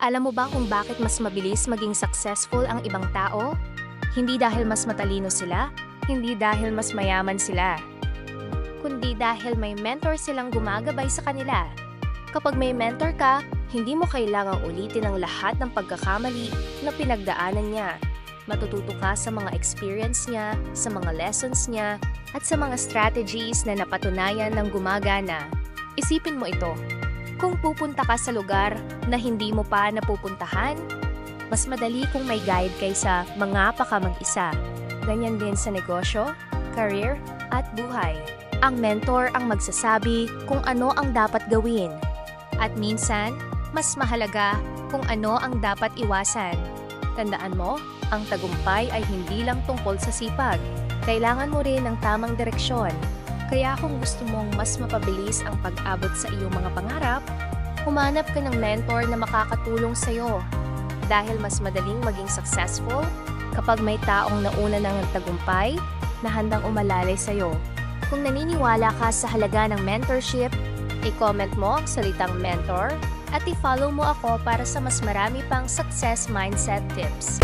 Alam mo ba kung bakit mas mabilis maging successful ang ibang tao? Hindi dahil mas matalino sila, hindi dahil mas mayaman sila, kundi dahil may mentor silang gumagabay sa kanila. Kapag may mentor ka, hindi mo kailangang ulitin ang lahat ng pagkakamali na pinagdaanan niya. Matututo ka sa mga experience niya, sa mga lessons niya, at sa mga strategies na napatunayan ng gumagana. Isipin mo ito. Kung pupunta ka sa lugar na hindi mo pa napupuntahan, mas madali kung may guide kaysa mangapa ka mag-isa. Ganyan din sa negosyo, career, at buhay. Ang mentor ang magsasabi kung ano ang dapat gawin. At minsan, mas mahalaga kung ano ang dapat iwasan. Tandaan mo, ang tagumpay ay hindi lang tungkol sa sipag. Kailangan mo rin ng tamang direksyon. Kaya kung gusto mong mas mapabilis ang pag-abot sa iyong mga pangarap, humanap ka ng mentor na makakatulong sa'yo. Dahil mas madaling maging successful kapag may taong nauna ng tagumpay na handang umalalay sa'yo. Kung naniniwala ka sa halaga ng mentorship, i-comment mo ang salitang mentor at i-follow mo ako para sa mas marami pang success mindset tips.